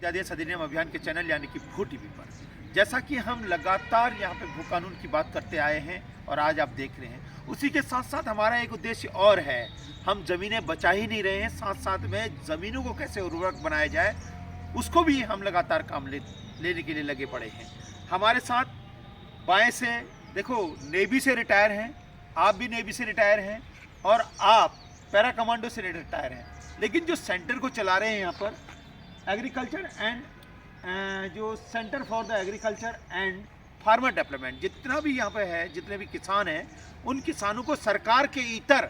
इत्यादि अधिनियम अभियान के चैनल यानी कि भू टीवी पर। जैसा कि हम लगातार यहाँ पे भू कानून की बात करते आए हैं और आज आप देख रहे हैं, उसी के साथ साथ हमारा एक उद्देश्य और है। हम ज़मीनें बचा ही नहीं रहे हैं, साथ साथ में ज़मीनों को कैसे उर्वरक बनाया जाए उसको भी हम लगातार काम लेने के लिए लगे पड़े हैं। हमारे साथ बाएं से देखो नेवी से रिटायर हैं, आप भी नेवी से रिटायर हैं और आप पैरा कमांडो से रिटायर हैं, लेकिन जो सेंटर को चला रहे हैं यहाँ पर एग्रीकल्चर एंड जो centre for the agriculture and farmer development, जितना भी यहाँ पे है, जितने भी किसान हैं, उन किसानों को सरकार के इतर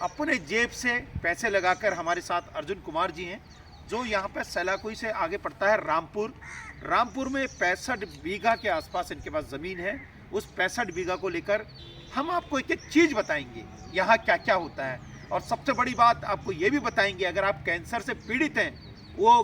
अपने जेब से पैसे लगाकर हमारे साथ अर्जुन कुमार जी हैं, जो यहाँ पे सैलाकुई से आगे पड़ता है रामपुर में 65 बीघा के आसपास इनके पास ज़मीन है। उस 65 बीघा को लेकर हम आपको एक एक चीज़ बताएंगे यहाँ क्या क्या होता है, और सबसे बड़ी बात आपको ये भी बताएंगे, अगर आप कैंसर से पीड़ित हैं, वो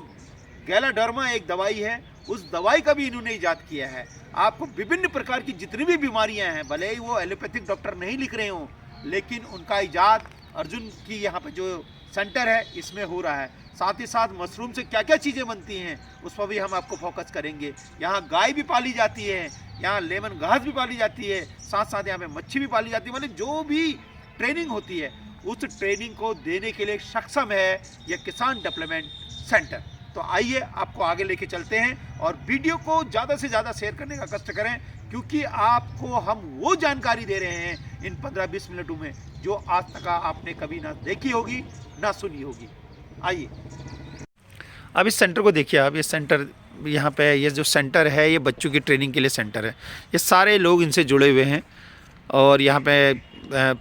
गैलाडर्मा एक दवाई है, उस दवाई का भी इन्होंने इजाद किया है। आपको विभिन्न प्रकार की जितनी भी बीमारियां हैं, भले ही वो एलोपैथिक डॉक्टर नहीं लिख रहे हों, लेकिन उनका इजाद अर्जुन की यहाँ पे जो सेंटर है इसमें हो रहा है। साथ ही साथ मशरूम से क्या क्या चीज़ें बनती हैं उस पर भी हम आपको फोकस करेंगे। यहाँ गाय भी पाली जाती है, यहाँ लेमन घास भी पाली जाती है, साथ साथ यहाँ पे मच्छी भी पाली जाती है। मतलब जो भी ट्रेनिंग होती है उस ट्रेनिंग को देने के लिए सक्षम है यह किसान डेवलपमेंट सेंटर। तो आइए आपको आगे लेके चलते हैं और वीडियो को ज़्यादा से ज़्यादा शेयर करने का कष्ट करें, क्योंकि आपको हम वो जानकारी दे रहे हैं इन 15-20 मिनटों में जो आज तक आपने कभी ना देखी होगी ना सुनी होगी। आइए अब इस सेंटर को देखिए। आप ये सेंटर यहाँ पे ये जो सेंटर है ये बच्चों की ट्रेनिंग के लिए सेंटर है। ये सारे लोग इनसे जुड़े हुए हैं और यहाँ पे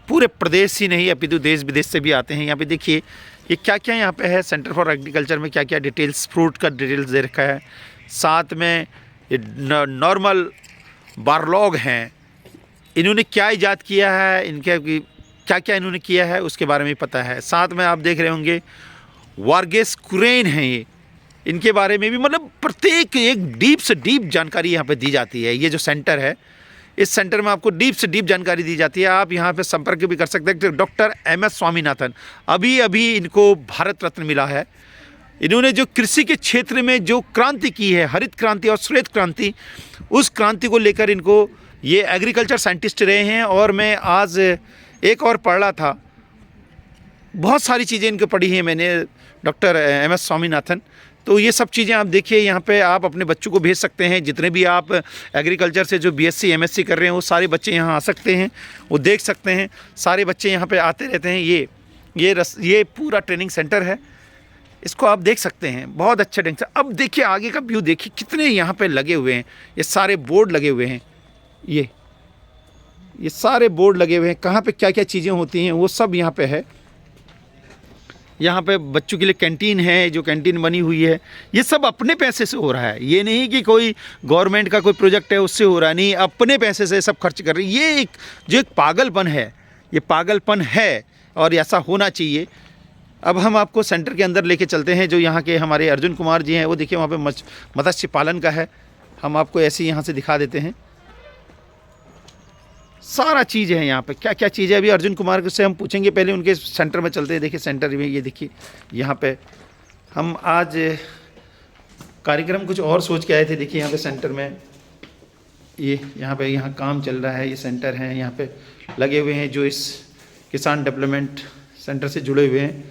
पूरे प्रदेश ही नहीं अपितु देश विदेश से भी आते हैं। यहाँ पे देखिए ये क्या क्या यहाँ पे है, सेंटर फॉर एग्रीकल्चर में क्या क्या डिटेल्स, फ्रूट का डिटेल्स दे रखा है। साथ में ये नॉर्मल बारलॉग हैं, इन्होंने क्या इजाद किया है, इनके क्या क्या इन्होंने किया है उसके बारे में पता है। साथ में आप देख रहे होंगे वार्गेस कुरेन हैं, ये इनके बारे में भी मतलब प्रत्येक एक डीप से डीप जानकारी यहाँ पे दी जाती है। ये जो सेंटर है इस सेंटर में आपको डीप से डीप जानकारी दी जाती है। आप यहाँ पे संपर्क भी कर सकते हैं। डॉक्टर MS स्वामीनाथन, अभी अभी इनको भारत रत्न मिला है। इन्होंने जो कृषि के क्षेत्र में जो क्रांति की है, हरित क्रांति और श्वेत क्रांति, उस क्रांति को लेकर इनको ये एग्रीकल्चर साइंटिस्ट रहे हैं। और मैं आज एक और पढ़ रहा था, बहुत सारी चीज़ें इनको पढ़ी हैं मैंने, डॉक्टर MS स्वामीनाथन। तो ये सब चीज़ें आप देखिए, यहाँ पे आप अपने बच्चों को भेज सकते हैं। जितने भी आप एग्रीकल्चर से जो BSc MSc कर रहे हैं वो सारे बच्चे यहाँ आ सकते हैं, वो देख सकते हैं। सारे बच्चे यहाँ पे आते रहते हैं। ये पूरा ट्रेनिंग सेंटर है, इसको आप देख सकते हैं, बहुत अच्छे ढंग से। अब देखिए आगे का व्यू देखिए, कितने यहाँ पे लगे हुए हैं, ये सारे बोर्ड लगे हुए हैं। ये सारे बोर्ड लगे हुए हैं, कहाँ पे क्या क्या चीज़ें होती हैं वो सब यहाँ पे है। यहाँ पे बच्चों के लिए कैंटीन है, जो कैंटीन बनी हुई है, ये सब अपने पैसे से हो रहा है। ये नहीं कि कोई गवर्नमेंट का कोई प्रोजेक्ट है उससे हो रहा है, नहीं, अपने पैसे से सब खर्च कर रही है। ये एक पागलपन है, ये पागलपन है और ऐसा होना चाहिए। अब हम आपको सेंटर के अंदर लेके चलते हैं। जो यहाँ के हमारे अर्जुन कुमार जी हैं, वो देखिए वहाँ पे मत्स्य पालन का है, हम आपको ऐसे ही यहाँ से दिखा देते हैं। सारा चीज़ है यहाँ पे, क्या क्या चीज़ है अभी अर्जुन कुमार से हम पूछेंगे। पहले उनके सेंटर में चलते हैं। देखिए सेंटर में ये देखिए, यहाँ पे हम आज कार्यक्रम कुछ और सोच के आए थे। देखिए यहाँ पे सेंटर में यहाँ काम चल रहा है। ये सेंटर हैं, यहाँ पे लगे हुए हैं जो इस किसान डेवलपमेंट सेंटर से जुड़े हुए हैं।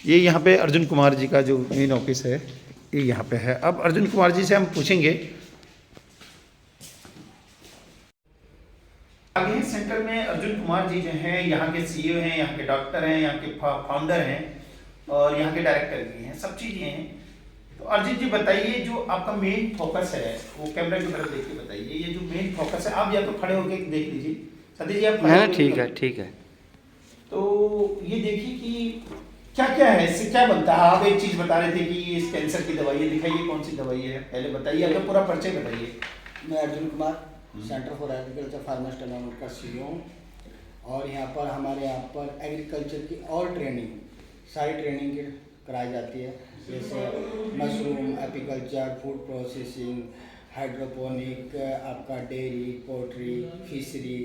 ये यहाँ पे अर्जुन कुमार जी का जो मेन ऑफिस है ये यहाँ पे है। अब अर्जुन कुमार जी से हम पूछेंगे। आगे सेंटर में अर्जुन कुमार जी जो हैं यहाँ के CEO हैं, यहाँ के डॉक्टर हैं, यहाँ के फाउंडर हैं और यहाँ के डायरेक्टर भी हैं, सब चीज़ें हैं। तो अर्जुन जी बताइए, जो आपका मेन फोकस है वो कैमरा की तरफ देखिए बताइए। ये जो मेन फोकस है, आप या तो खड़े होकर देख लीजिए। सतीश जी आप ठीक है। तो ये देखिए कि क्या क्या है, इससे क्या बनता है। आप एक चीज़ बता रहे थे कि इस कैंसर की दवाई है, दिखाइए कौन सी दवाई है, पहले बताइए, अपना पूरा परिचय बताइए। मैं Arjun Kumar, centre for agriculture farmers development का CEO हूँ और हमारे यहाँ पर एग्रीकल्चर की ऑल ट्रेनिंग, सारी ट्रेनिंग कराई जाती है। जैसे mushroom, apiculture, food processing, hydroponic, आपका डेयरी, पोल्ट्री, फिशरी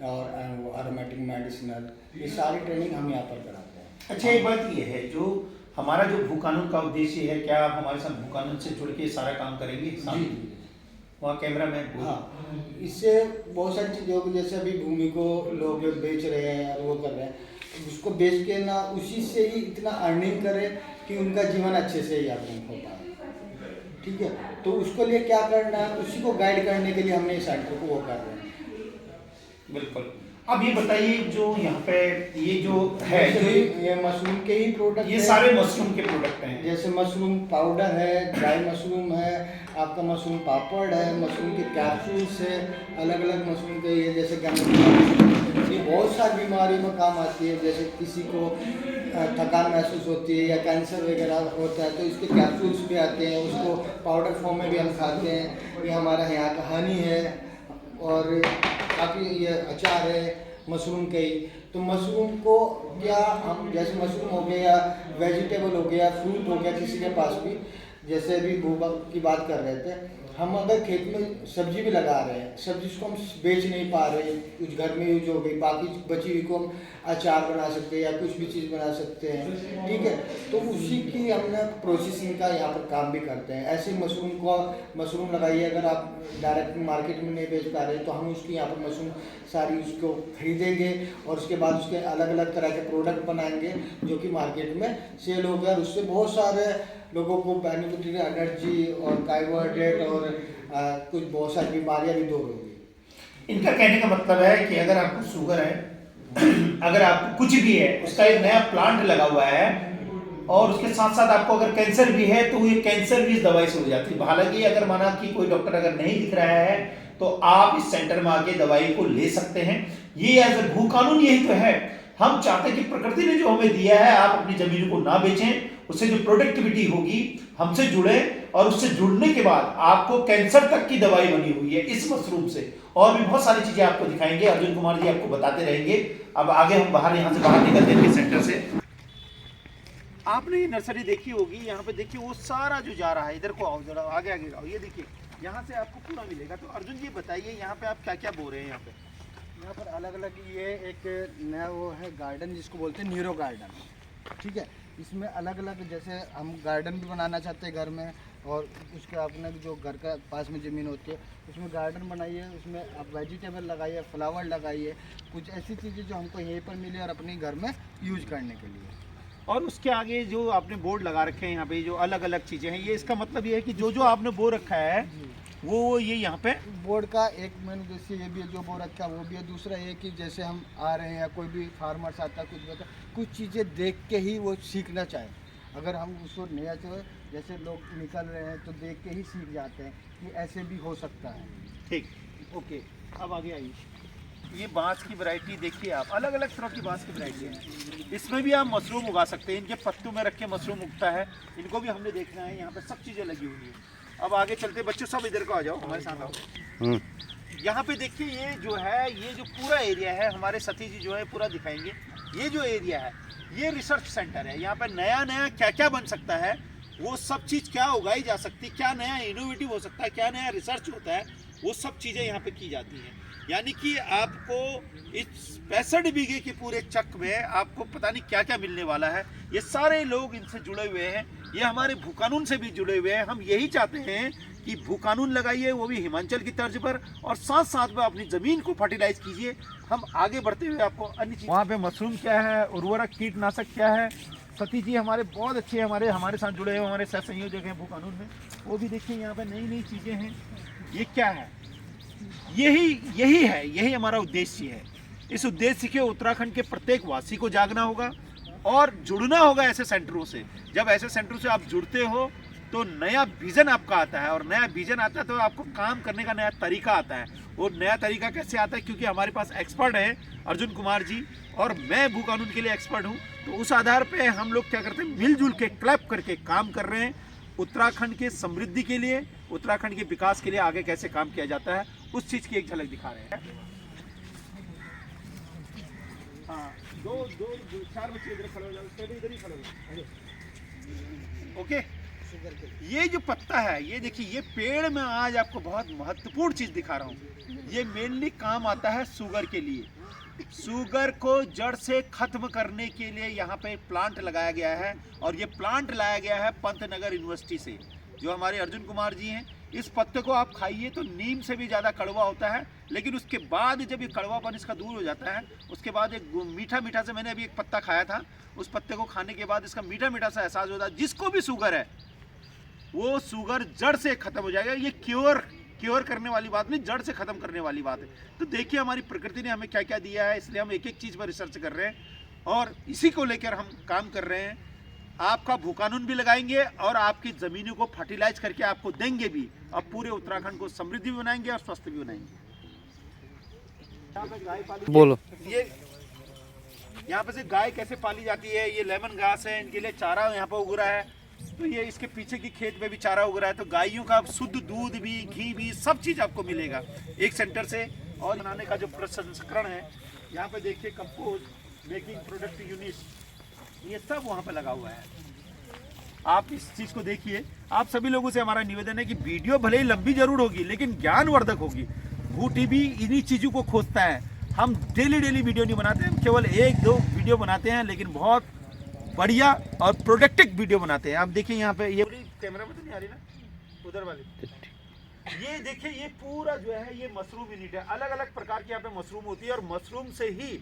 और एरोमेटिक मेडिसिनल, ये सारी ट्रेनिंग हम यहाँ पर कराते हैं। अच्छा, एक बात ये है, जो हमारा जो भू कानून का उद्देश्य है, क्या आप हमारे साथ भू कानून से जुड़ के सारा काम करेंगे? जी। वहाँ कैमरा मैन। हाँ, इससे बहुत सारी चीज़ें होगी, जैसे अभी भूमि को लोग बेच रहे हैं और वो कर रहे हैं, उसको बेच के ना उसी से ही इतना अर्निंग करें कि उनका जीवन अच्छे से यापन हो पाए। ठीक है, तो उसको लिए क्या करना है, उसी को गाइड करने के लिए हमने इस सेंटर को वो कर रहे हैं। बिल्कुल। अब ये बताइए, जो यहाँ पे ये जो है, जो ये मशरूम के ही प्रोडक्ट, ये सारे मशरूम के प्रोडक्ट हैं। जैसे मशरूम पाउडर है, ड्राई मशरूम है, आपका मशरूम पापड़ है, मशरूम के कैप्सूल्स है, अलग अलग मशरूम के ये जैसे ये बहुत सारी बीमारियों में काम आती है। जैसे किसी को थकान महसूस होती है या कैंसर वगैरह होता है तो इसके कैप्सूल्स भी आते हैं, उसको पाउडर फॉर्म में भी हम खाते हैं। ये हमारा यहाँ का हनी है और काफ़ी ये अचार है मशरूम के ही। तो मशरूम को क्या हम, जैसे मशरूम हो गया या वेजिटेबल हो गया, फ्रूट हो गया, किसी के पास भी, जैसे अभी भूबा की बात कर रहे थे, हम अगर खेत में सब्जी भी लगा रहे हैं, सब्जी को हम बेच नहीं पा रहे, कुछ घर में यूज हो गई, बाकी बची हुई को हम अचार बना सकते हैं या कुछ भी चीज़ बना सकते हैं। ठीक है, तो उसी की हमने प्रोसेसिंग का यहाँ पर काम भी करते हैं। ऐसे मशरूम लगाइए, अगर आप डायरेक्ट मार्केट में नहीं बेच पा रहे तो हम उसकी यहाँ पर मशरूम सारी उसको खरीदेंगे और उसके बाद उसके अलग अलग तरह के प्रोडक्ट बनाएंगे जो कि मार्केट में सेल हो गया और उससे बहुत सारे लोगों को बेनिफिट, एनर्जी और कार्बोहाइड्रेट और कुछ बहुत सारी बीमारियां भी दूर होगी। इनका कहने का मतलब है कि अगर आपको शुगर है, अगर आपको कुछ भी है, उसका एक नया प्लांट लगा हुआ है और उसके साथ साथ आपको अगर कैंसर भी है तो ये कैंसर भी इस दवाई से हो जाती है। हालांकि अगर माना कि कोई डॉक्टर अगर नहीं दिख रहा है तो आप इस सेंटर में आके दवाई को ले सकते हैं। ये एज ए भू कानून यही तो है। हम चाहते हैं कि प्रकृति ने जो हमें दिया है, आप अपनी जमीन को ना बेचें, उससे जो प्रोडक्टिविटी होगी हमसे जुड़े और उससे जुड़ने के बाद आपको कैंसर तक की दवाई बनी हुई है इस मशरूम से। और भी बहुत सारी चीजें आपको दिखाएंगे, अर्जुन कुमार जी आपको बताते रहेंगे। अब आगे हम यहाँ से बाहर निकलते हैं सेंटर से। आपने ये नर्सरी देखी होगी, यहाँ पे देखिए वो सारा जो जा रहा है, इधर को आओ जरा, आगे आगे आओ, ये देखिए यहाँ से आपको पूरा मिलेगा। तो अर्जुन जी बताइए, यहाँ पे आप क्या क्या बो रहे हैं? यहाँ पर अलग अलग ये एक नया वो है गार्डन जिसको बोलते हैं न्यूरो गार्डन। ठीक है, इसमें अलग अलग, जैसे हम गार्डन भी बनाना चाहते हैं घर में और उसके अपने जो घर का पास में ज़मीन होती है उसमें गार्डन बनाइए, उसमें आप वेजिटेबल लगाइए, फ्लावर लगाइए, कुछ ऐसी चीज़ें जो हमको यहीं पर मिले और अपने घर में यूज करने के लिए। और उसके आगे जो आपने बोर्ड लगा रखे हैं यहाँ पे, जो अलग अलग चीज़ें हैं, ये इसका मतलब ये है कि जो जो आपने बो रखा है वो ये यहाँ पे बोर्ड का एक मेन उद्देश्य ये भी है, जो बोर्ड अच्छा वो भी है। दूसरा ये कि जैसे हम आ रहे हैं या कोई भी फार्मर्स आता है, कुछ चीज़ें देख के ही वो सीखना चाहें। अगर हम उसको नया चाहिए, जैसे लोग निकल रहे हैं तो देख के ही सीख जाते हैं कि ऐसे भी हो सकता है। ठीक, ओके। अब आगे आइए, ये बांस की वैरायटी देखिए आप, अलग अलग तरह की बांस की वैरायटी है। इसमें भी आप मशरूम उगा सकते हैं, इनके पत्तों में रख के मशरूम उगता है, इनको भी हमने देखना है। यहाँ पे सब चीज़ें लगी हुई है। अब आगे चलते, बच्चों सब इधर को आ जाओ, हमारे साथ आओ। यहाँ पे देखिए, ये जो है, ये जो पूरा एरिया है, हमारे सती जी जो है पूरा दिखाएंगे। ये जो एरिया है ये रिसर्च सेंटर है। यहाँ पे नया नया क्या क्या बन सकता है, वो सब चीज़ क्या उगाई जा सकती है, क्या नया इनोवेटिव हो सकता है, क्या नया रिसर्च होता है, वो सब चीज़ें यहाँ पे की जाती हैं। यानी कि आपको इस 65 बीघे के पूरे चक में आपको पता नहीं क्या क्या मिलने वाला है। ये सारे लोग इनसे जुड़े हुए हैं, ये हमारे भू कानून से भी जुड़े हुए हैं। हम यही चाहते हैं कि भू कानून लगाइए, वो भी हिमाचल की तर्ज पर, और साथ साथ में अपनी ज़मीन को फर्टिलाइज कीजिए। हम आगे बढ़ते हुए आपको अन्य चीज़, वहाँ पे मशरूम क्या है, उर्वरक कीटनाशक क्या है, सती जी हमारे बहुत अच्छे हैं, हमारे साथ जुड़े हुए, हमारे सह संयोजक हैं भू कानून में, वो भी देखिए यहाँ पे नई नई चीज़ें हैं। ये क्या है, यही हमारा उद्देश्य है। इस उद्देश्य के उत्तराखंड के प्रत्येक वासी को जागना होगा और जुड़ना होगा ऐसे सेंटरों से। जब ऐसे सेंटरों से आप जुड़ते हो तो नया विजन आपका आता है, और नया विजन आता है तो आपको काम करने का नया तरीका आता है। वो नया तरीका कैसे आता है, क्योंकि हमारे पास एक्सपर्ट है अर्जुन कुमार जी और मैं भू कानून के लिए एक्सपर्ट हूँ। तो उस आधार पे हम लोग क्या करते हैं, मिलजुल के क्लैप करके काम कर रहे हैं। उत्तराखंड के समृद्धि के लिए, उत्तराखंड के विकास के लिए आगे कैसे काम किया जाता है, उस चीज़ की एक झलक दिखा रहे हैं। हाँ, दो चार बच्चे इधर खड़े हो जाओ, इधर ही खड़े हो जाओ। ओके, ये जो पत्ता है, ये देखिए, ये पेड़ में आज आपको बहुत महत्वपूर्ण चीज़ दिखा रहा हूँ। ये मेनली काम आता है शुगर के लिए। शुगर को जड़ से खत्म करने के लिए यहाँ पे प्लांट लगाया गया है, और ये प्लांट लाया गया है पंतनगर यूनिवर्सिटी से, जो हमारे अर्जुन कुमार जी हैं। इस पत्ते को आप खाइए तो नीम से भी ज़्यादा कड़वा होता है, लेकिन उसके बाद जब ये कड़वापन इसका दूर हो जाता है, उसके बाद एक मीठा मीठा से, मैंने अभी एक पत्ता खाया था, उस पत्ते को खाने के बाद इसका मीठा मीठा सा एहसास होता है। जिसको भी शुगर है वो शुगर जड़ से खत्म हो जाएगा। ये क्योर करने वाली बात नहीं, जड़ से खत्म करने वाली बात है। तो देखिए हमारी प्रकृति ने हमें क्या क्या दिया है, इसलिए हम एक एक चीज़ पर रिसर्च कर रहे हैं और इसी को लेकर हम काम कर रहे हैं। आपका भू कानून भी लगाएंगे और आपकी ज़मीनों को फर्टिलाइज करके आपको देंगे भी, और पूरे उत्तराखंड को समृद्धि भी बनाएंगे और स्वस्थ भी बनाएंगे। बोलो। ये यहाँ पे से गाय कैसे पाली जाती है, ये लेमन घास है, इनके लिए चारा यहाँ पर उग रहा है। तो ये इसके पीछे की खेत में भी चारा उग रहा है। तो गायों का शुद्ध दूध भी, घी भी, सब चीज़ आपको मिलेगा एक सेंटर से। और बनाने का जो प्रसंस्करण है, यहाँ पे देखिए कंपोस्ट, मेकिंग प्रोडक्ट यूनिट, ये सब वहाँ पे लगा हुआ है। आप इस चीज़ को देखिए। आप सभी लोगों से हमारा निवेदन है कि वीडियो भले ही लंबी जरूर होगी, लेकिन ज्ञानवर्धक होगी। भू टीवी इन्हीं चीज़ों को खोजता है। हम डेली वीडियो नहीं बनाते, हम केवल 1-2 वीडियो बनाते हैं, लेकिन बहुत बढ़िया और प्रोडक्टिव वीडियो बनाते हैं। आप देखिए यहाँ पे, ये कैमरा में तो नहीं आ रही ना, उधर वाली, ये देखिए, ये पूरा जो है ये मशरूम यूनिट है। अलग अलग प्रकार की यहाँ पे मशरूम होती है, और मशरूम से ही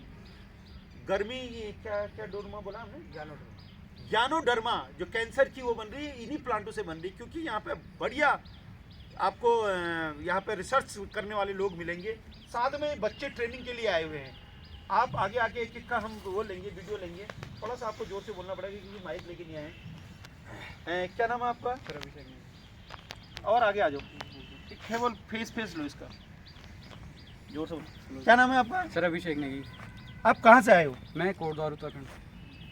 गर्मी, क्या डोरमा बोला हमने, ज्ञानोडर्मा, जो कैंसर की वो बन रही है, इन्हीं प्लांटों से बन रही है। क्योंकि यहाँ पे बढ़िया आपको यहाँ पे रिसर्च करने वाले लोग मिलेंगे, साथ में बच्चे ट्रेनिंग के लिए आए हुए हैं। आप आगे आके एक एक का हम वो लेंगे, वीडियो लेंगे। थोड़ा सा आपको जोर से बोलना पड़ेगा क्योंकि माइक लेके नहीं आए। क्या नाम है आपका? और आगे आ जाओ, केवल फेस लो इसका, जोर से बोलो। क्या नाम है आपका? सर अभिषेक नेगी। आप कहाँ से आए हो? मैं कोटद्वार उत्तराखंड।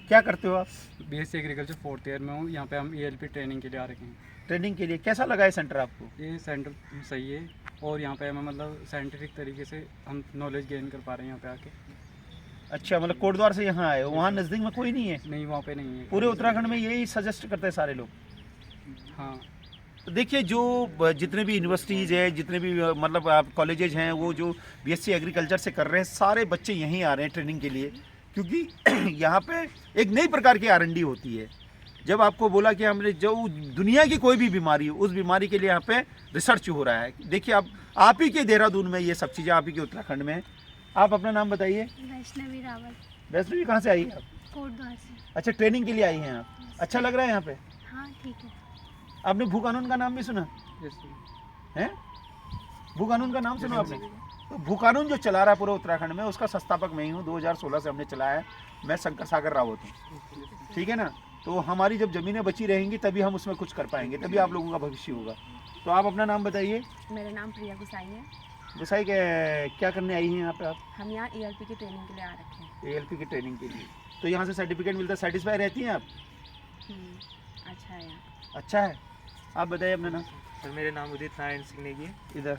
क्या करते हो आप? बीएससी एग्रीकल्चर 4th ईयर में हूँ। यहाँ पे हम ELP ट्रेनिंग के लिए आ रखे हैं। ट्रेनिंग के लिए कैसा लगा है सेंटर आपको? ये सेंटर सही है, और यहाँ पे हमें मतलब साइंटिफिक तरीके से हम नॉलेज गेन कर पा रहे हैं यहाँ पे आके। अच्छा, मतलब कोटद्वार से यहाँ आए हो? वहाँ नज़दीक में कोई नहीं है? नहीं, वहाँ पे नहीं है। पूरे उत्तराखंड में यही सजेस्ट करते हैं सारे लोग। हाँ, तो देखिए, जो जितने भी यूनिवर्सिटीज़ है, जितने भी मतलब आप कॉलेजेज हैं, वो जो बीएससी एग्रीकल्चर से कर रहे हैं, सारे बच्चे यहीं आ रहे हैं ट्रेनिंग के लिए। क्योंकि यहाँ पे एक नई प्रकार की R&D होती है। जब आपको बोला कि हमने जो दुनिया की कोई भी बीमारी हो, उस बीमारी के लिए यहाँ पे रिसर्च हो रहा है। देखिए, आप ही के देहरादून में ये सब चीज़ें, आप ही के उत्तराखंड में। आप अपना नाम बताइए। वैष्णवी रावल। वैष्णवी कहाँ से आई है आप? कोटद्वार से। अच्छा, ट्रेनिंग के लिए आई हैं आप। अच्छा लग रहा है यहाँ पे? हाँ ठीक है। आपने भू कानून का नाम भी सुना है? भू कानून का नाम सुना आपने? तो भू कानून जो चला रहा है पूरे उत्तराखंड में, उसका संस्थापक मैं ही हूँ। 2016 से हमने चलाया है। मैं शंकर सागर रावत हूँ, ठीक है ना। तो हमारी जब ज़मीनें बची रहेंगी तभी हम उसमें कुछ कर पाएंगे, तभी आप लोगों का भविष्य होगा। तो आप अपना नाम बताइए। मेरा नाम प्रिया गुसाई है। गुसाई क्या करने आई हैं यहाँ पे आप? हम यहाँ ELP की ट्रेनिंग के लिए आ रखे हैं। ALP की ट्रेनिंग के लिए। तो यहाँ से सर्टिफिकेट मिलता है, सेटिस्फाई रहती हैं आप? अच्छा है यहाँ। अच्छा है। आप बताइए अपना नाम। सर मेरा नाम उदित नारायण सिंह नेगी है। इधर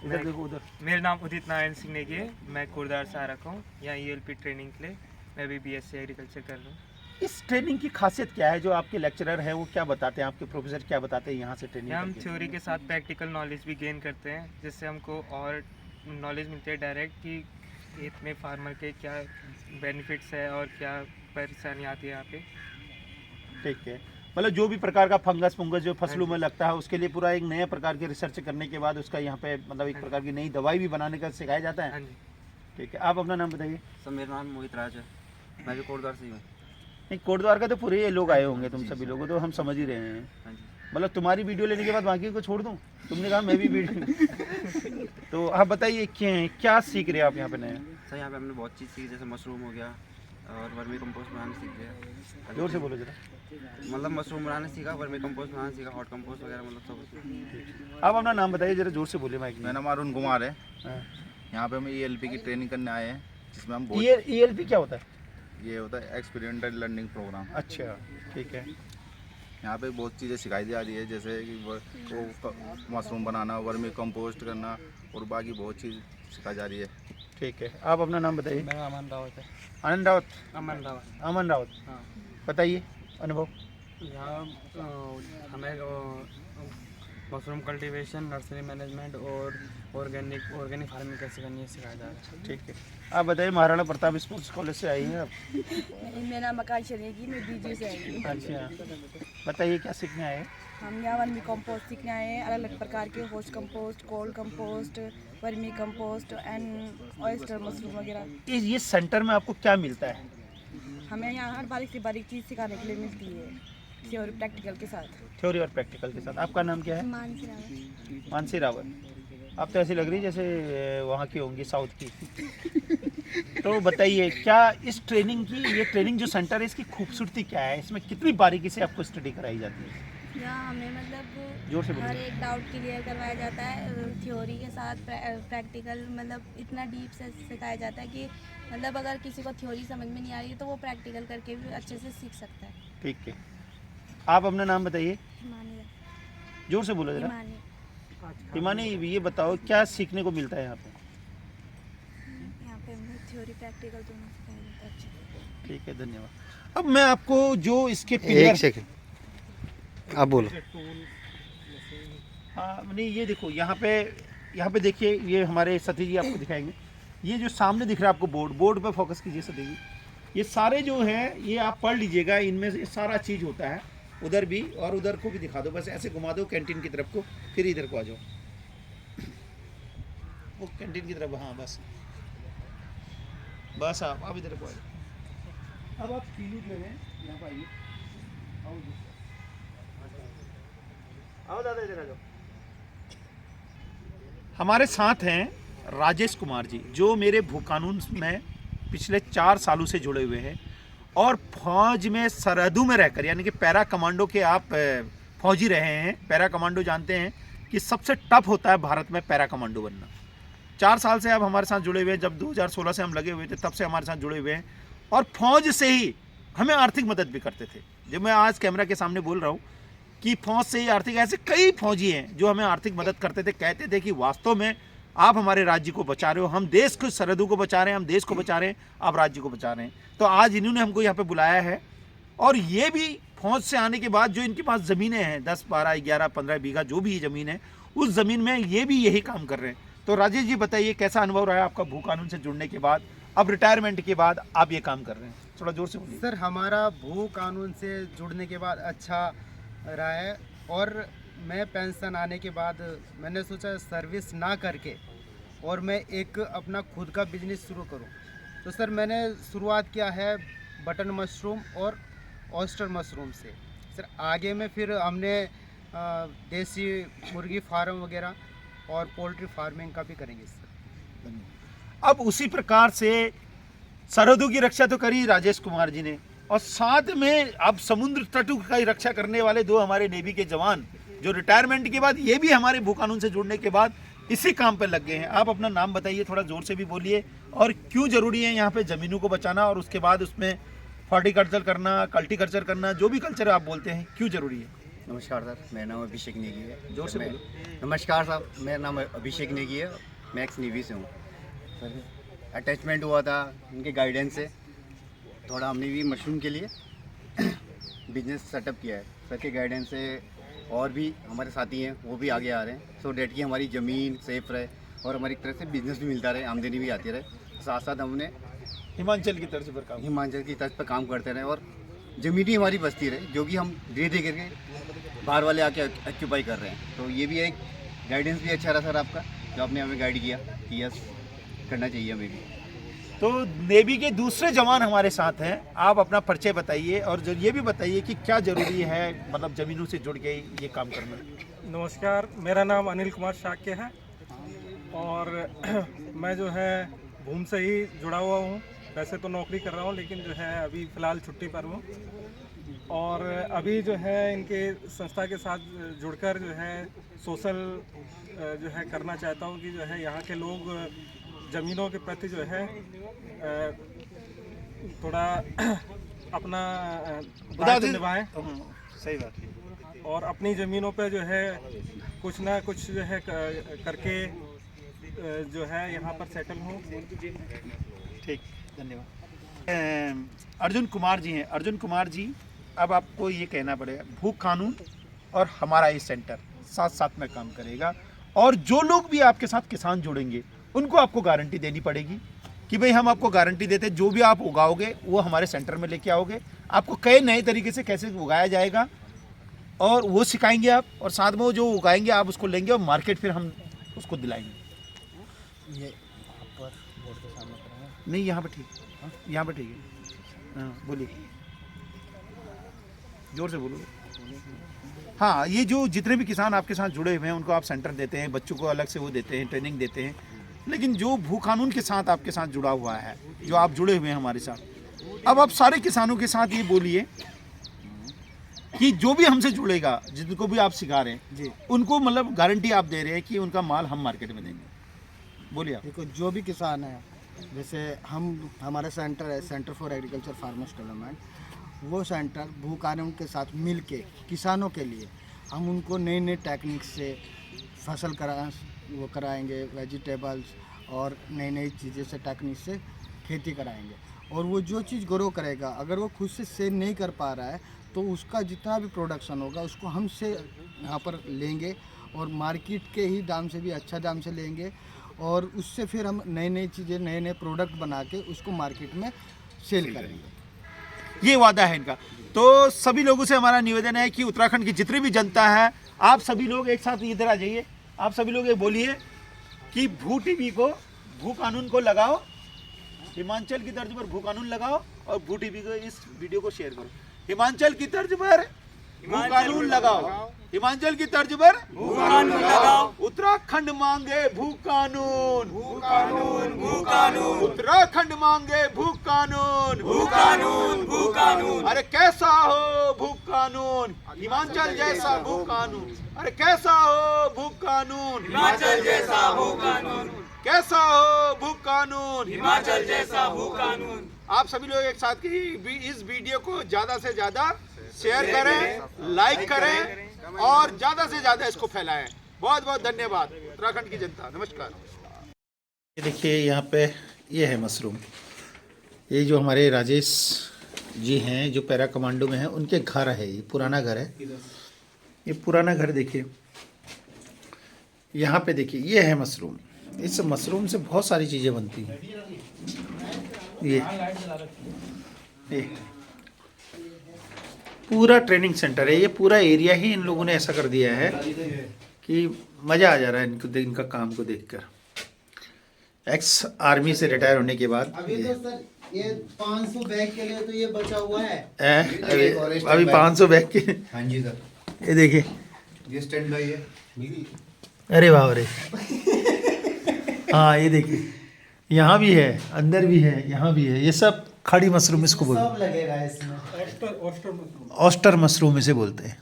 देखो, उधर। मेरा नाम उदित नारायण सिंह नेगी है। मैं कोटद्वार से आ रखा हूँ यहाँ ELP ट्रेनिंग के लिए। मैं भी BSc एग्रीकल्चर कर रहा हूँ। इस ट्रेनिंग की खासियत क्या है? जो आपके लेक्चरर हैं वो क्या बताते हैं, आपके प्रोफेसर क्या बताते हैं यहाँ से ट्रेनिंग यहाँ हम करके? थ्योरी के साथ प्रैक्टिकल नॉलेज भी गेन करते हैं, जिससे हमको और नॉलेज मिलती है डायरेक्ट कि खेत में फार्मर के क्या बेनिफिट्स है और क्या परेशानी आती है यहाँ पे। ठीक है, मतलब जो भी प्रकार का फंगस जो फसलों में लगता है, उसके लिए पूरा एक नए प्रकार की रिसर्च करने के बाद उसका यहाँ पे मतलब एक प्रकार की नई दवाई भी बनाने का सिखाया जाता है। हाँ जी। ठीक है, आप अपना नाम बताइए। सर मेरा नाम मोहित राज है। मैं भी कोटद्वार से ही हूँ। नहीं, कोटद्वार का तो पूरे ये लोग आए होंगे, तुम सभी लोगों तो हम समझ ही रहे हैं। हाँ जी। मतलब तुम्हारी वीडियो लेने के बाद बाकी को छोड़ दूँ? तुमने कहा मैं भी वीडियो तो आप बताइए क्या सीख रहे हैं आप यहाँ पे नए? सर यहाँ पे हमने बहुत चीज़ सीखी, जैसे मशरूम हो गया और वर्मी कंपोस्ट बनाना सीख गया। जोर से बोलो जरा। मतलब मशरूम बनाना सीखा, वर्मी कंपोस्ट बनाना सीखा, हॉट कंपोस्ट वगैरह, मतलब सब। आप अपना नाम बताइए जरा, जोर से बोले माइक में। मेरा नाम अरुण कुमार है। हाँ। यहाँ पे हम ELP की ट्रेनिंग करने आए हैं, जिसमें हम ये ELP क्या होता है? ये होता है एक्सपीरियंटल लर्निंग प्रोग्राम। अच्छा, ठीक है। यहाँ पे बहुत चीज़ें सिखाई जा रही है, जैसे कि वो मशरूम बनाना, वर्मी कंपोस्ट करना और बाकी बहुत चीज़ सिखाई जा रही है। ठीक है, आप अपना नाम बताइए। मेरा अमन रावत है। आनंद रावत। अमन रावत। अमन रावत, हाँ। बताइए अनुभव। यहाँ हमें मशरूम कल्टीवेशन, नर्सरी मैनेजमेंट और ऑर्गेनिक फार्मिंग कैसे करनी है सिखाया जा रहा है। ठीक है, आप बताइए, महाराणा प्रताप स्पोर्ट्स कॉलेज से आई हैं आप? मेरा नाम आकाश शरीकी, मैं बीजी से आई हूँ। अच्छा, बताइए क्या सीखने आए हैं? हम यहाँ वर्मी कंपोस्ट सीखने आए हैं, अलग अलग प्रकार के host compost, cold compost, vermi compost and oyster mushroom वगैरह। ये सेंटर में आपको क्या मिलता है? हमें यहाँ हर बारीक से बारीक चीज़ सिखाने के लिए मिलती है, थ्योरी प्रैक्टिकल के साथ। थ्योरी और प्रैक्टिकल के साथ। आपका नाम क्या है? मानसी रावत। मानसी रावत। आप तो ऐसी लग रही है जैसे वहाँ की होंगी, साउथ की। तो बताइए, क्या इस ट्रेनिंग की, ये ट्रेनिंग जो सेंटर है, इसकी खूबसूरती क्या है? इसमें कितनी बारीकी से आपको स्टडी कराई जाती है? यहाँ हमें मतलब जोर से बोलिए। हर एक डाउट क्लियर करवाया जाता है, थ्योरी के साथ प्रैक्टिकल, मतलब इतना डीप से सिखाया जाता है कि मतलब अगर किसी को थ्योरी समझ में नहीं आ रही है तो वो प्रैक्टिकल करके भी अच्छे से सीख सकता है। ठीक है, आप अपना नाम बताइए, हिमानी जोर से बोलो जरा। हिमानी हिमानी, ये बताओ क्या सीखने को मिलता है यहाँ पे? यहाँ पे थ्योरी प्रैक्टिकल दोनों सिखाया जाता है अच्छे से। ठीक है, धन्यवाद। अब मैं आपको जो इसके एक सेकंड, आप बोलो। हाँ, नहीं, ये देखो, यहाँ पे देखिए, ये हमारे सती जी आपको दिखाएंगे। ये जो सामने दिख रहा है आपको बोर्ड पे फोकस कीजिए सती जी। ये सारे जो है, ये आप पढ़ लीजिएगा, इनमें से सारा चीज़ होता है। उधर भी और उधर को भी दिखा दो, बस ऐसे घुमा दो कैंटीन की तरफ को, फिर इधर को आ जाओ, वो कैंटीन की तरफ। हाँ, बस आप इधर को आ जाओ। अब आप तीनों जो है यहाँ पर आइए, आओ दादा, इधर आ जाओ। हमारे साथ हैं राजेश कुमार जी, जो मेरे भू कानून में पिछले 4 सालों से जुड़े हुए हैं और फौज में सरहदों में रहकर, यानी कि पैरा कमांडो के आप फौजी रहे हैं। पैरा कमांडो जानते हैं कि सबसे टफ होता है भारत में पैरा कमांडो बनना। 4 साल से आप हमारे साथ जुड़े हुए हैं। जब 2016 से हम लगे हुए थे, तब से हमारे साथ जुड़े हुए हैं और फौज से ही हमें आर्थिक मदद भी करते थे। जब मैं आज कैमरा के सामने बोल रहा हूँ कि फौज से ही आर्थिक, ऐसे कई फौजी हैं जो हमें आर्थिक मदद करते थे, कहते थे कि वास्तव में आप हमारे राज्य को बचा रहे हो, हम देश को, सरहदों को बचा रहे हैं, हम देश को बचा रहे हैं, आप राज्य को बचा रहे हैं। तो आज इन्होंने हमको यहाँ पे बुलाया है और ये भी फौज से आने के बाद जो इनके पास ज़मीनें हैं, 10, 12, 11, 15 बीघा जो भी ज़मीन है, उस ज़मीन में ये भी यही काम कर रहे हैं। तो राजेश जी बताइए, कैसा अनुभव रहा है आपका भू कानून से जुड़ने के बाद? अब रिटायरमेंट के बाद आप ये काम कर रहे हैं, थोड़ा जोर से बोलिए। सर, हमारा भू कानून से जुड़ने के बाद अच्छा रहा है और मैं पेंशन आने के बाद मैंने सोचा सर्विस ना करके और मैं एक अपना खुद का बिजनेस शुरू करूं। तो सर, मैंने शुरुआत किया है बटन मशरूम और ऑयस्टर मशरूम से। सर, आगे में फिर हमने देसी मुर्गी फार्म वगैरह और पोल्ट्री फार्मिंग का भी करेंगे सर। अब उसी प्रकार से सरहदों की रक्षा तो करी राजेश कुमार जी ने, और साथ में अब समुद्र तटों की रक्षा करने वाले 2 हमारे नेवी के जवान, जो रिटायरमेंट के बाद ये भी हमारे भू कानून से जुड़ने के बाद इसी काम पर लग गए हैं। आप अपना नाम बताइए, थोड़ा जोर से भी बोलिए, और क्यों जरूरी है यहाँ पे ज़मीनों को बचाना और उसके बाद उसमें हॉर्टिकल्चर करना, कल्टीकल्चर करना, जो भी कल्चर आप बोलते हैं, क्यों जरूरी है? नमस्कार सर, मेरा नाम अभिषेक नेगी है। जोर से मैं- बोलो। नमस्कार साहब, मेरा नाम अभिषेक नेगी है, मैं एक्स नेवी से हूँ सर। अटैचमेंट हुआ था उनके गाइडेंस से, थोड़ा हमने भी मशरूम के लिए बिजनेस सेटअप किया है सर के गाइडेंस से। और भी हमारे साथी हैं, वो भी आगे आ रहे हैं, सो डेट की हमारी ज़मीन सेफ रहे और हमारी तरफ से बिजनेस भी मिलता रहे, आमदनी भी आती रहे। साथ साथ हमने हिमाचल की तर्ज पर काम। हिमाचल की तर्ज पर काम करते रहे और ज़मीन ही हमारी बचती रहे, जो कि हम धीरे धीरे करके बाहर वाले आके ऑक्यूपाई कर रहे हैं। तो ये भी एक गाइडेंस भी अच्छा रहा सर आपका, जो आपने हमें गाइड किया कि यस करना चाहिए हमें भी। तो नेवी के दूसरे जवान हमारे साथ हैं, आप अपना परिचय बताइए और ये भी बताइए कि क्या ज़रूरी है, मतलब ज़मीनों से जुड़ के ये काम करना। नमस्कार, मेरा नाम अनिल कुमार शाक्य है और मैं जो है भूम से ही जुड़ा हुआ हूँ। वैसे तो नौकरी कर रहा हूँ, लेकिन जो है अभी फ़िलहाल छुट्टी पर हूँ और अभी जो है इनके संस्था के साथ जुड़कर जो है सोशल जो है करना चाहता हूँ कि जो है यहाँ के लोग ज़मीनों के प्रति जो है थोड़ा अपना दायित्व निभाएं। सही बात। और अपनी ज़मीनों पे जो है कुछ ना कुछ जो है करके जो है यहाँ पर सेटल हूँ। ठीक, धन्यवाद। अर्जुन कुमार जी हैं। अर्जुन कुमार जी, अब आपको ये कहना पड़ेगा, भू कानून और हमारा ये सेंटर साथ साथ में काम करेगा। और जो लोग भी आपके साथ किसान जुड़ेंगे उनको आपको गारंटी देनी पड़ेगी कि भाई हम आपको गारंटी देते हैं जो भी आप उगाओगे वो हमारे सेंटर में लेके आओगे, आपको कई नए तरीके से कैसे उगाया जाएगा और वो सिखाएंगे आप, और साथ में वो जो उगाएंगे आप उसको लेंगे और मार्केट फिर हम उसको दिलाएंगे। ये यहाँ पर बोर्ड के सामने करेंगे। नहीं यहाँ पे ठीक, यहाँ पे ठीक है। हाँ बोलिए, जोर से बोलो। हाँ, ये जो जितने भी किसान आपके साथ जुड़े हुए हैं उनको आप सेंटर देते हैं, बच्चों को अलग से वो देते हैं, ट्रेनिंग देते हैं, लेकिन जो भू कानून के साथ आपके साथ जुड़ा हुआ है, जो आप जुड़े हुए हैं हमारे साथ, अब आप सारे किसानों के साथ ये बोलिए कि जो भी हमसे जुड़ेगा, जिनको भी आप सिखा रहे हैं जी, उनको मतलब गारंटी आप दे रहे हैं कि उनका माल हम मार्केट में देंगे। बोलिए आप। देखो जो भी किसान है, जैसे हमारा सेंटर है centre for agriculture farmers development, वो सेंटर भू कानून के साथ मिल के किसानों के लिए हम उनको नई नई टेक्निक से फसल कराएंगे, वेजिटेबल्स और नई नई चीज़ें से टेक्निक से खेती कराएंगे। और वो जो चीज़ ग्रो करेगा, अगर वो खुद से सेल नहीं कर पा रहा है तो उसका जितना भी प्रोडक्शन होगा उसको हमसे यहाँ पर लेंगे और मार्केट के ही दाम से भी अच्छा दाम से लेंगे, और उससे फिर हम नई नई चीज़ें, नए नए प्रोडक्ट बना के उसको मार्केट में सेल करेंगे। ये वादा है इनका। तो सभी लोगों से हमारा निवेदन है कि उत्तराखंड की जितनी भी जनता है, आप सभी लोग एक साथ इधर आ जाइए। आप सभी लोग ये बोलिए कि भू टीवी को, भू कानून को लगाओ, हिमाचल की तर्ज पर भू कानून लगाओ और भू टीवी को इस वीडियो को शेयर करो। हिमाचल की तर्ज पर भू कानून लगाओ, हिमाचल की तर्ज पर भू कानून लगाओ। उत्तराखंड मांगे भू कानून, भू कानून, भू कानून। उत्तराखंड मांगे भू कानून, भू कानून, भू कानून। अरे कैसा हो भू कानून, हिमाचल जैसा भू कानून। अरे कैसा हो भू कानून, हिमाचल जैसा भू कानून। कैसा हो भू कानून, हिमाचल जैसा भू कानून। आप सभी लोग एक साथ की इस वीडियो को ज्यादा से ज्यादा शेयर करें, लाइक करें और ज्यादा से ज्यादा इसको फैलाएं। बहुत बहुत धन्यवाद उत्तराखंड की जनता। नमस्कार। ये देखिए यहाँ पे ये है मशरूम। ये जो हमारे राजेश जी हैं जो पैरा कमांडो में हैं, उनके घर है, ये पुराना घर है। ये पुराना घर देखिए, यहाँ पे देखिए ये है मशरूम। इस मशरूम से बहुत सारी चीज़ें बनती हैं। ये पूरा ट्रेनिंग सेंटर है, ये पूरा एरिया ही इन लोगों ने ऐसा कर दिया है कि मज़ा आ जा रहा है इनको, इनका काम को देखकर। एक्स आर्मी से रिटायर होने के बाद अभी तो सर ये 500 बैग के लिए तो ये बचा हुआ है। अभी 500 बैग के। हाँ जी सर, ये देखिए, ये स्टैंड बाई है। अरे वाह रे। हाँ ये देखिए, यहाँ भी है, अंदर भी है, यहाँ भी है। ये सब खड़ी मशरूम इसको बोलते हैं, सब लगेगा इसमें। ऑस्टर मशरूम इसे बोलते हैं।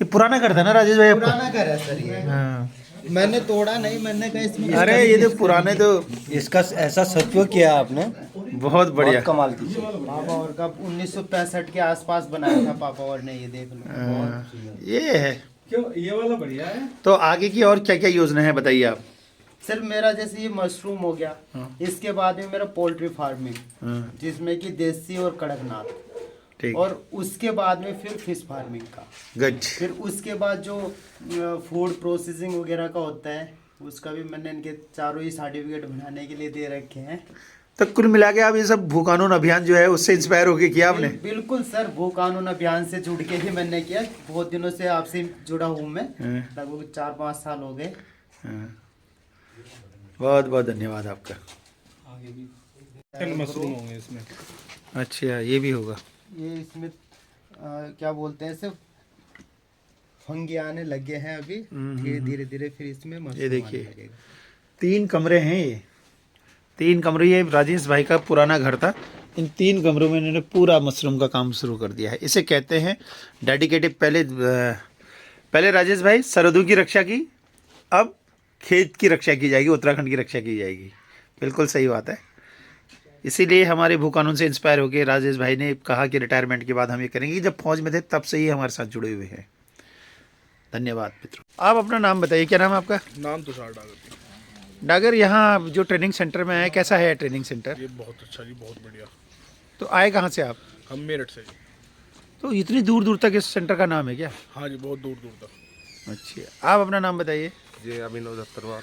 ये पुराना घर था ना राजेश भाई आपका? पुराना घर है सर ये। हाँ। मैंने तोड़ा नहीं, मैंने कहा इसमें अरे ये तो पुराने तो इसका ऐसा सदुपयोग किया आपने, बहुत बढ़िया। कमाल की। पापा और का 1965 के आसपास बनाया था पापा और ने, ये देख लो। ये है। क्यों, ये वाला बढ़िया है। तो आगे की और क्या क्या योजना है बताइए आप। सर मेरा जैसे ये मशरूम हो गया, इसके बाद में मेरा पोल्ट्री फार्मिंग, जिसमें कि देसी और कड़कनाथ, ठीक, और उसके बाद में फिर फिश फार्मिंग का, गुड। फिर उसके बाद जो फूड प्रोसेसिंग वगैरह का होता है उसका भी मैंने इनके चारों ही सर्टिफिकेट बनाने के लिए दे रखे हैं। तो कुल मिला के आप ये सब भू कानून अभियान जो है उससे इंस्पायर होके किया आपने? बिल्कुल सर, भू कानून अभियान से जुड़ के ही मैंने किया। बहुत दिनों से आपसे जुड़ा हूँ मैं, लगभग 4-5 साल हो गए। बहुत बहुत धन्यवाद आपका। आगे भी मशरूम होंगे इसमें। अच्छा, ये भी होगा। ये इसमें क्या बोलते हैं, सिर्फ फंगी आने लगे हैं अभी, फिर धीरे धीरे फिर इसमें मशरूम ये देखिए, आने लगेगा। 3 कमरे हैं ये, 3 कमरे। ये राजेश भाई का पुराना घर था। इन 3 कमरों में इन्होंने पूरा मशरूम का काम शुरू कर दिया है। इसे कहते हैं डेडिकेटेड। पहले राजेश भाई सरहदों की रक्षा की, अब खेत की रक्षा की जाएगी, उत्तराखंड की रक्षा की जाएगी। बिल्कुल सही बात है। इसीलिए हमारे भू कानून से इंस्पायर होकर राजेश भाई ने कहा कि रिटायरमेंट के बाद हम ये करेंगे। जब फौज में थे तब से ही हमारे साथ जुड़े हुए हैं। धन्यवाद मित्रों। आप अपना नाम बताइए, क्या नाम है आपका? नाम तुषार डागर। डागर, यहाँ जो ट्रेनिंग सेंटर में है, कैसा है ट्रेनिंग सेंटर? ये बहुत अच्छा जी, बहुत बढ़िया। तो आए कहाँ से आप? हम मेरठ से जी। तो इतनी दूर दूर तक इस सेंटर का नाम है क्या? हाँ जी, बहुत दूर दूर तक। अच्छा, आप अपना नाम बताइए। जी अभिनव दत्तरवाल।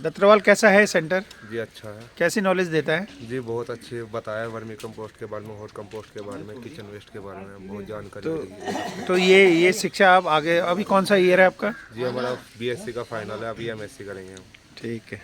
दत्तरवाल, कैसा है सेंटर? जी अच्छा है। कैसी नॉलेज देता है? जी बहुत अच्छी बताया, वर्मी कंपोस्ट के बारे में, हॉट कंपोस्ट के बारे में, किचन वेस्ट के बारे में बहुत जानकारी दी है। तो ये शिक्षा आप आगे, अभी कौन सा ईयर है आपका? जी हमारा BSc का फाइनल है, अभी MSc करेंगे हम। ठीक है,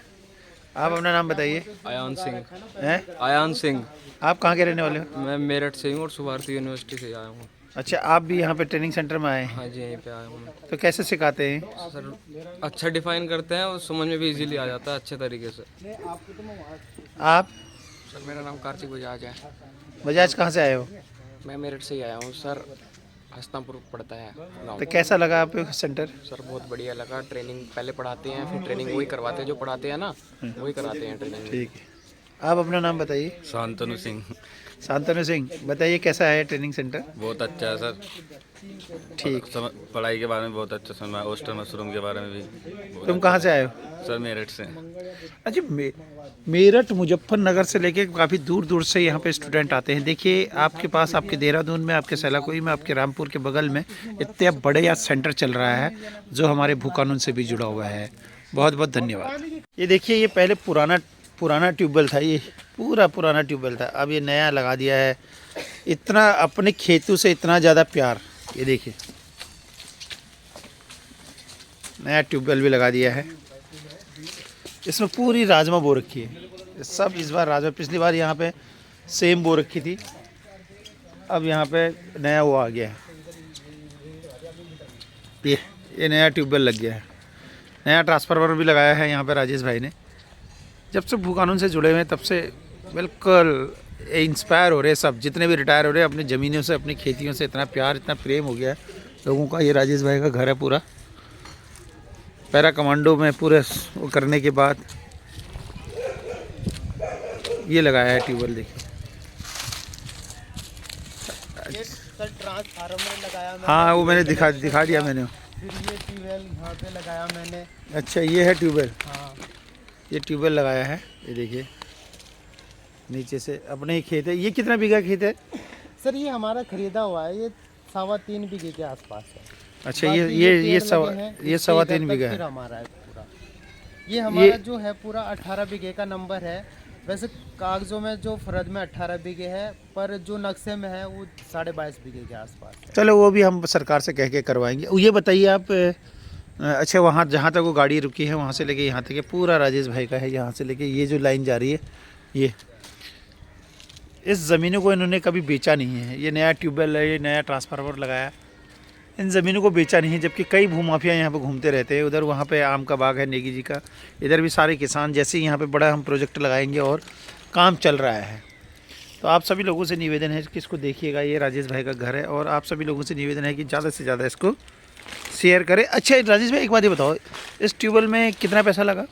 आप अपना नाम बताइए। आयान सिंह। हैं? आयान सिंह। आप कहाँ के रहने वाले हो? मैं मेरठ से हूँ और सुभारती यूनिवर्सिटी से आया हूँ। अच्छा, आप भी यहाँ पे ट्रेनिंग सेंटर में आए हैं? हाँ जी, यहीं पे आया हूँ मैं। तो कैसे सिखाते हैं? सर अच्छा डिफाइन करते हैं और समझ में भी इजीली आ जाता है अच्छे तरीके से। आप? सर मेरा नाम कार्तिक बजाज है। बजाज, कहाँ से आए हो? मैं मेरठ से ही आया हूँ सर, हस्तापुर पड़ता है गाँव। तो कैसा लगा आपको सेंटर? सर बहुत बढ़िया लगा। ट्रेनिंग पहले पढ़ाते हैं, फिर ट्रेनिंग वही करवाते हैं जो पढ़ाते हैं ना, वही कराते हैं ट्रेनिंग। ठीक है, आप अपना नाम बताइए। शांतनु सिंह। शांतनु सिंह, बताइए कैसा है ट्रेनिंग सेंटर? बहुत अच्छा है सर। ठीक। पढ़ाई के बारे में बहुत अच्छा सुना, ऑयस्टर मशरूम के बारे में भी। तुम कहाँ से आए हो? सर मेरठ से। अच्छा, मेरठ मुजफ्फरनगर से लेके काफ़ी दूर दूर से यहाँ पे स्टूडेंट आते हैं। देखिए, आपके पास, आपके देहरादून में, आपके सैलाकुई में, आपके रामपुर के बगल में इतने बड़े यहाँ सेंटर चल रहा है जो हमारे भू कानून से भी जुड़ा हुआ है। बहुत बहुत धन्यवाद। ये देखिए, ये पहले पुराना ट्यूबवेल था, ये पूरा पुराना ट्यूबवेल था, अब ये नया लगा दिया है। इतना अपने खेतों से इतना ज़्यादा प्यार, ये देखिए नया ट्यूबवेल भी लगा दिया है। इसमें पूरी राजमा बो रखी है, सब इस बार राजमा, पिछली बार यहाँ पे सेम बो रखी थी, अब यहाँ पे नया वो आ गया है। ये नया ट्यूबवेल लग गया है, नया ट्रांसफार्मर भी लगाया है यहाँ पे राजेश भाई ने। जब से भू कानून से जुड़े हुए हैं तब से बिल्कुल इंस्पायर हो रहे हैं सब, जितने भी रिटायर हो रहे हैं, अपनी ज़मीनों से, अपनी खेतियों से इतना प्यार, इतना प्रेम हो गया है लोगों का। ये राजेश भाई का घर है पूरा, पैरा कमांडो में पूरे वो करने के बाद ये लगाया है ट्यूबवेल। देखिए ट्रांसफार्मर लगाया मैंने। हाँ, वो मैंने दिखा दिया मैंने। फिर ये ट्यूबवेल यहाँ पे लगाया मैंने। अच्छा, ये है ट्यूबवेल? हाँ, ये ट्यूबवेल लगाया है, ये देखिए नीचे से अपने ही खेत है। ये कितना बीघा खेत है? सर ये हमारा खरीदा हुआ है, ये 3.25 बीघे के आसपास है। अच्छा, ये 3.25 बीघा है हमारा है पूरा। ये हमारा जो है पूरा 18 बीघे का नंबर है। वैसे कागजों में जो फरद में 18 बीघे है, पर जो नक्शे में है वो 22.5 बीघे के आसपास है। चलो, वो भी हम सरकार से कह के करवाएंगे। ये बताइए आप, अच्छा, वहाँ जहाँ तक वो गाड़ी रुकी है वहाँ से लेके यहाँ तक पूरा राजेश भाई का है। यहाँ से लेके ये जो लाइन जा रही है, ये इस ज़मीनों को इन्होंने कभी बेचा नहीं है। ये नया ट्यूबवेल है, ये नया ट्रांसफार्मर लगाया, इन ज़मीनों को बेचा नहीं है। जबकि कई भूमाफिया यहाँ पे घूमते रहते हैं। उधर वहाँ पे आम का बाग है नेगी जी का, इधर भी सारे किसान। जैसे ही यहाँ पे बड़ा हम प्रोजेक्ट लगाएंगे और काम चल रहा है, तो आप सभी लोगों से निवेदन है कि इसको देखिएगा। ये राजेश भाई का घर है और आप सभी लोगों से निवेदन है कि ज़्यादा से ज़्यादा इसको शेयर करें। अच्छा राजेश भाई, एक बात ये बताओ, इस ट्यूबवेल में कितना पैसा लगा?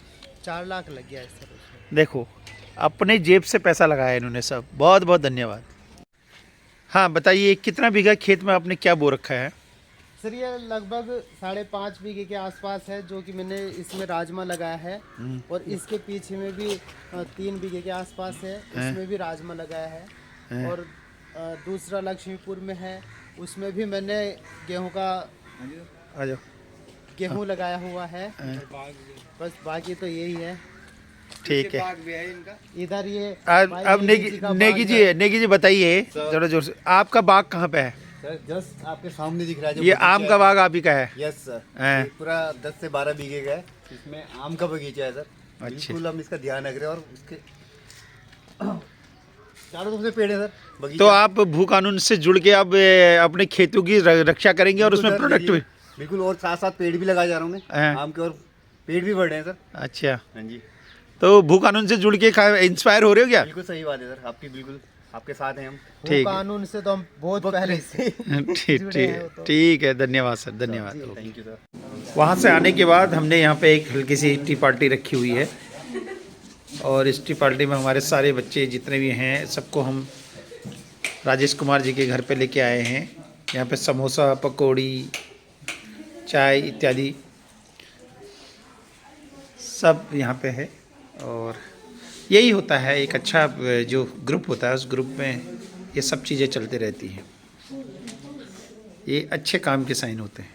4 लाख लग गया इस तरह। देखो, अपने जेब से पैसा लगाया इन्होंने सब। बहुत बहुत धन्यवाद। हाँ बताइए, कितना बीघा खेत में आपने क्या बो रखा है? सर ये लगभग 5.5 बीघे के आसपास है, जो कि मैंने इसमें राजमा लगाया है। और इसके पीछे में भी 3 बीघे के आसपास है, इसमें भी राजमा लगाया है। और दूसरा लक्ष्मीपुर में है, उसमें भी मैंने गेहूं लगाया हुआ है। बस बाकी तो यही है। ठीक है, इधर ये अब नेगी जी बताइए जरा जोर से, आपका बाग कहाँ पे है? सर जस्ट आपके सामने दिख रहा है। ये आम का बाग आप ही का है? यस सर, पूरा 10 से 12 बीघे का है। इसमें आम का बगीचा है सर। बिल्कुल हम इसका ध्यान रख रहे हैं और इसके चारों तरफ से पेड़ है सर। तो आप भू कानून से जुड़ के अब अपने खेतों की रक्षा करेंगे और उसमें प्रोडक्ट भी बिल्कुल, और साथ साथ पेड़ भी लगाया जा रहा हूँ मैं आम के, और पेड़ भी बढ़ रहे हैं सर। अच्छा, हाँ जी। तो भू कानून से जुड़ के इंस्पायर हो रहे हो क्या? बिल्कुल सही बात है सर आपकी, बिल्कुल आपके साथ हैं हम। ठीक, कानून से तो हम बहुत पहले से ठीक है। धन्यवाद सर, धन्यवाद। Thank you sir. वहाँ से आने के बाद हमने यहाँ पे एक हल्की सी टी पार्टी रखी हुई है, और इस टी पार्टी में हमारे सारे बच्चे जितने भी हैं सबको हम राजेश कुमार जी के घर पे लेके आए हैं। यहाँ पे समोसा, पकौड़ी, चाय इत्यादि सब यहाँ पे है। और यही होता है, एक अच्छा जो ग्रुप होता है, उस ग्रुप में ये सब चीज़ें चलते रहती हैं। ये अच्छे काम के साइन होते हैं।